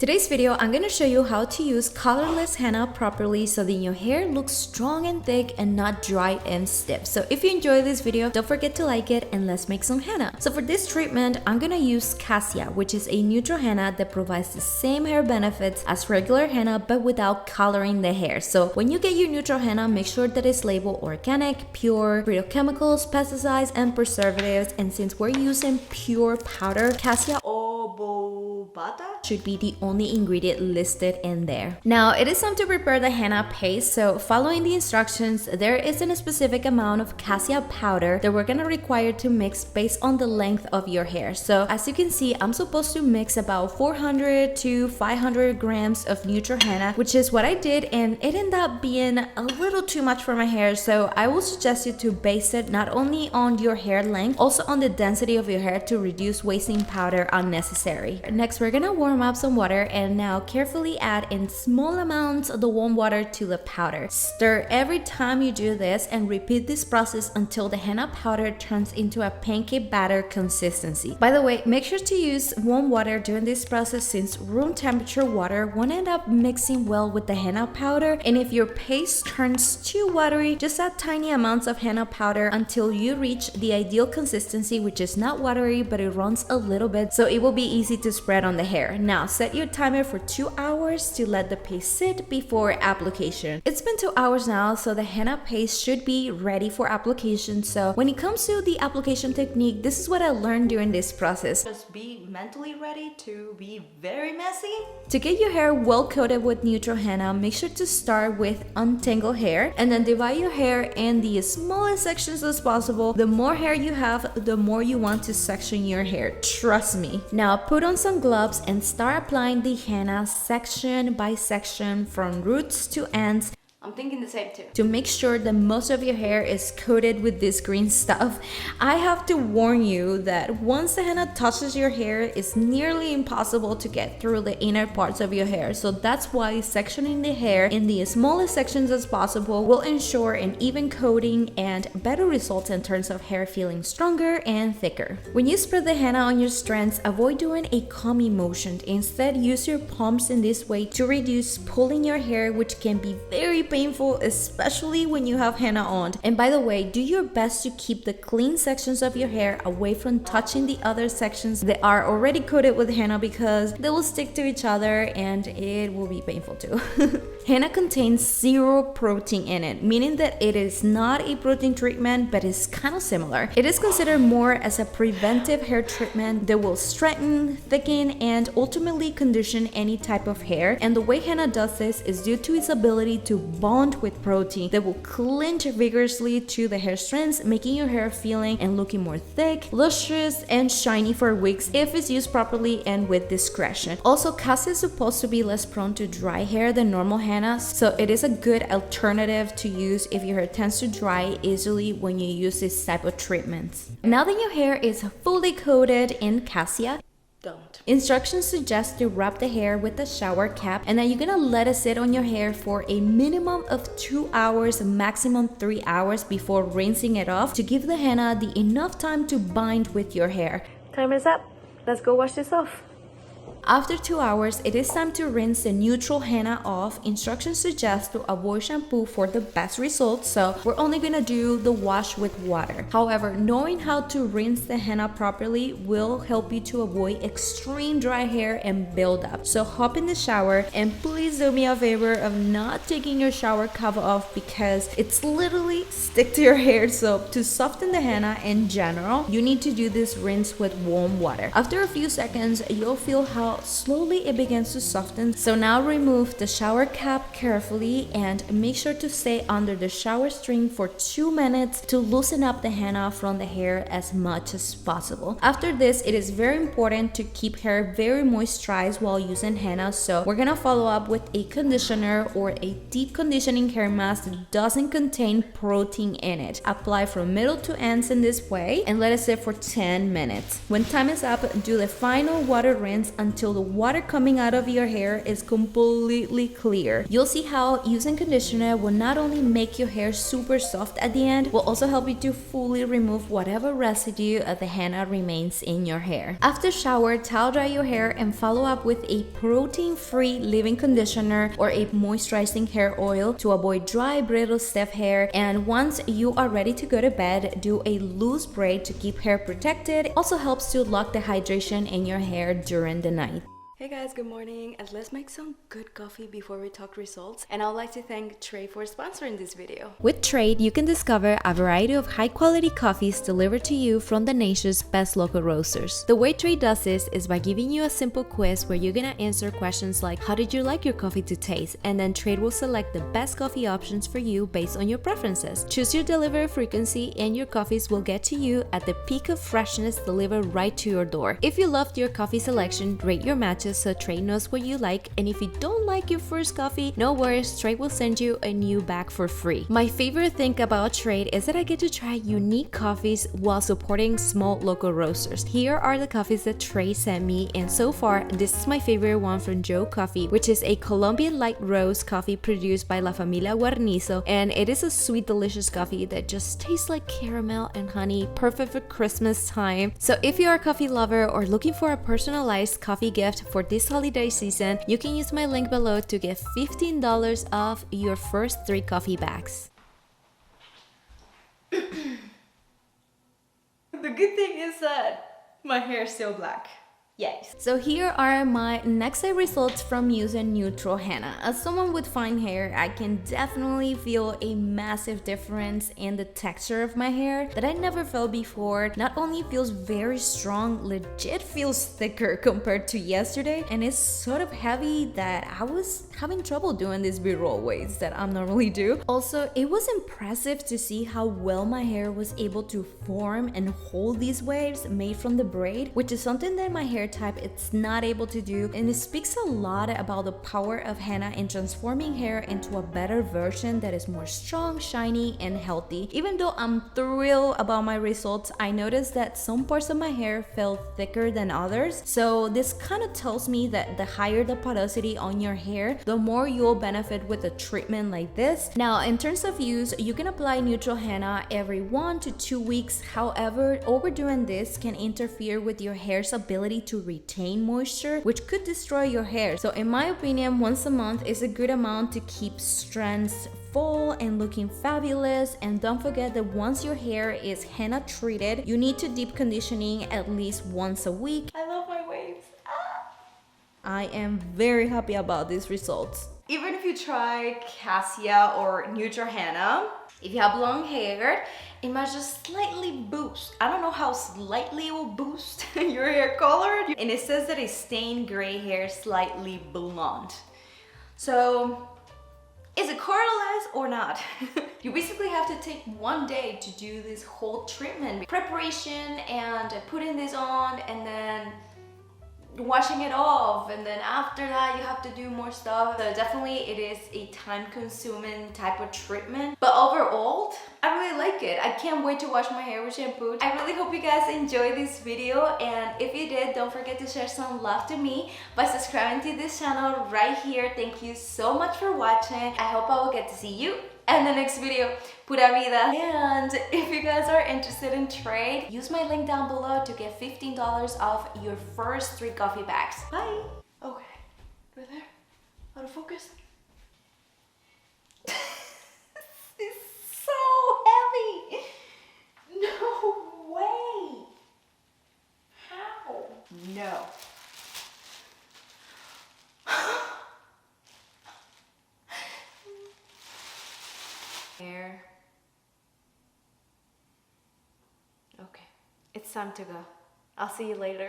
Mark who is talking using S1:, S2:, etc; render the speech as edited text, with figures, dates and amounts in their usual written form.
S1: Today's video, I'm going to show you how to use colorless henna properly so that your hair looks strong and thick and not dry and stiff. So if you enjoy this video, don't forget to like it and let's make some henna. So for this treatment, I'm going to use Cassia, which is a neutral henna that provides the same hair benefits as regular henna but without coloring the hair. So when you get your neutral henna, make sure that it's labeled organic, pure, free of chemicals, pesticides, and preservatives. And since we're using pure powder, Cassia should be the only ingredient listed in there. Now it is time to prepare the henna paste. So following the instructions, there isn't a specific amount of cassia powder that we're gonna require to mix based on the length of your hair. So as you can see, I'm supposed to mix about 400 to 500 grams of neutral henna, which is what I did, and it ended up being a little too much for my hair. So I will suggest you to base it not only on your hair length, also on the density of your hair to reduce wasting powder unnecessary. Next, we're gonna warm up some water, and now carefully add in small amounts of the warm water to the powder. Stir every time you do this and repeat this process until the henna powder turns into a pancake batter consistency. By the way, make sure to use warm water during this process since room temperature water won't end up mixing well with the henna powder, and if your paste turns too watery, just add tiny amounts of henna powder until you reach the ideal consistency, which is not watery but it runs a little bit, so it will be easy to spread on the hair. Now set your timer for 2 hours to let the paste sit before application. It's been 2 hours now, so the henna paste should be ready for application. So when it comes to the application technique, this is what I learned during this process.
S2: Just be mentally ready to be very messy.
S1: To get your hair well coated with neutral henna, make sure to start with untangled hair and then divide your hair in the smallest sections as possible. The more hair you have, the more you want to section your hair. Trust me. Now put on some gloves and start applying the henna section by section from roots to ends.
S2: I'm thinking the same too.
S1: To make sure that most of your hair is coated with this green stuff. I have to warn you that once the henna touches your hair, it's nearly impossible to get through the inner parts of your hair. So that's why sectioning the hair in the smallest sections as possible will ensure an even coating and better results in terms of hair feeling stronger and thicker. When you spread the henna on your strands, avoid doing a combing motion. Instead, use your palms in this way to reduce pulling your hair, which can be very painful, especially when you have henna on. And by the way, do your best to keep the clean sections of your hair away from touching the other sections that are already coated with henna because they will stick to each other and it will be painful too. Henna contains zero protein in it, meaning that it is not a protein treatment, but is kind of similar. It is considered more as a preventive hair treatment that will strengthen, thicken, and ultimately condition any type of hair. And the way henna does this is due to its ability to bond with protein that will clinch vigorously to the hair strands, making your hair feeling and looking more thick, lustrous, and shiny for weeks if it's used properly and with discretion. Also, Cassia is supposed to be less prone to dry hair than normal henna, so it is a good alternative to use if your hair tends to dry easily when you use this type of treatments. Now that your hair is fully coated in Cassia, instructions suggest to wrap the hair with a shower cap, and then you're gonna let it sit on your hair for a minimum of 2 hours, maximum 3 hours before rinsing it off to give the henna the enough time to bind with your hair.
S2: Time is up. Let's go wash this off.
S1: After 2 hours, it is time to rinse the neutral henna off. Instructions suggest to avoid shampoo for the best results, so we're only gonna do the wash with water. However, knowing how to rinse the henna properly will help you to avoid extreme dry hair and buildup. So hop in the shower and please do me a favor of not taking your shower cover off because it's literally stick to your hair. So to soften the henna in general, you need to do this rinse with warm water. After a few seconds, you'll feel how slowly it begins to soften. So now remove the shower cap carefully and make sure to stay under the shower string for 2 minutes to loosen up the henna from the hair as much as possible. After this, it is very important to keep hair very moisturized while using henna, so we're gonna follow up with a conditioner or a deep conditioning hair mask that doesn't contain protein in it. Apply from middle to ends in this way and let it sit for 10 minutes. When time is up, do the final water rinse until until the water coming out of your hair is completely clear. You'll see how using conditioner will not only make your hair super soft at the end, will also help you to fully remove whatever residue of the henna remains in your hair. After shower, towel dry your hair and follow up with a protein-free leave-in conditioner or a moisturizing hair oil to avoid dry, brittle, stiff hair. And once you are ready to go to bed, do a loose braid to keep hair protected. It also helps to lock the hydration in your hair during the night.
S3: Hey guys, good morning, and let's make some good coffee before we talk results. And I would like to thank Trade for sponsoring this video.
S1: With Trade, you can discover a variety of high-quality coffees delivered to you from the nation's best local roasters. The way Trade does this is by giving you a simple quiz where you're gonna answer questions like, how did you like your coffee to taste? And then Trade will select the best coffee options for you based on your preferences. Choose your delivery frequency and your coffees will get to you at the peak of freshness delivered right to your door. If you loved your coffee selection, rate your matches so Trade knows what you like, and if you don't like your first coffee, no worries, Trade will send you a new bag for free. My favorite thing about Trade is that I get to try unique coffees while supporting small local roasters. Here are the coffees that Trade sent me, and so far this is my favorite one from Joe Coffee, which is a Colombian light roast coffee produced by La Familia Guarnizo, and it is a sweet delicious coffee that just tastes like caramel and honey, perfect for Christmas time. So if you are a coffee lover or looking for a personalized coffee gift for this holiday season, you can use my link below to get $15 off your first 3 coffee bags.
S3: The good thing is that my hair is still black. Yes.
S1: So here are my next day results from using neutral henna. As someone with fine hair, I can definitely feel a massive difference in the texture of my hair that I never felt before. Not only feels very strong, legit feels thicker compared to yesterday, and it's sort of heavy that I was having trouble doing these B-roll waves that I normally do. Also, it was impressive to see how well my hair was able to form and hold these waves made from the braid, which is something that my hair type it's not able to do, and it speaks a lot about the power of henna in transforming hair into a better version that is more strong, shiny, and healthy. Even though I'm thrilled about my results, I noticed that some parts of my hair felt thicker than others, so this kind of tells me that the higher the porosity on your hair, the more you'll benefit with a treatment like this. Now, in terms of use, you can apply neutral henna every 1 to 2 weeks. However, overdoing this can interfere with your hair's ability to retain moisture, which could destroy your hair. So in my opinion, once a month is a good amount to keep strands full and looking fabulous. And don't forget that once your hair is henna treated, you need to deep conditioning at least once a week.
S3: I love my waves.
S1: I am very happy about these results.
S3: Even if you try Cassia or neutral henna, if you have long hair, it might just slightly boost. I don't know how slightly it will boost your hair color. And it says that it stained gray hair slightly blonde. So, is it colorless or not? You basically have to take 1 day to do this whole treatment. Preparation and putting this on and then washing it off, and then after that you have to do more stuff. So definitely it is a time-consuming type of treatment, but overall I really like it. I can't wait to wash my hair with shampoo. I really hope you guys enjoyed this video, and if you did, don't forget to share some love to me by subscribing to this channel right here. Thank you so much for watching. I hope I will get to see you in the next video. Pura Vida. And if you guys are interested in Trade, use my link down below to get $15 off your first 3 coffee bags. Bye. Okay, right there. Out of focus. It's so heavy. No way. How? No. Hair. Okay, it's time to go. I'll see you later.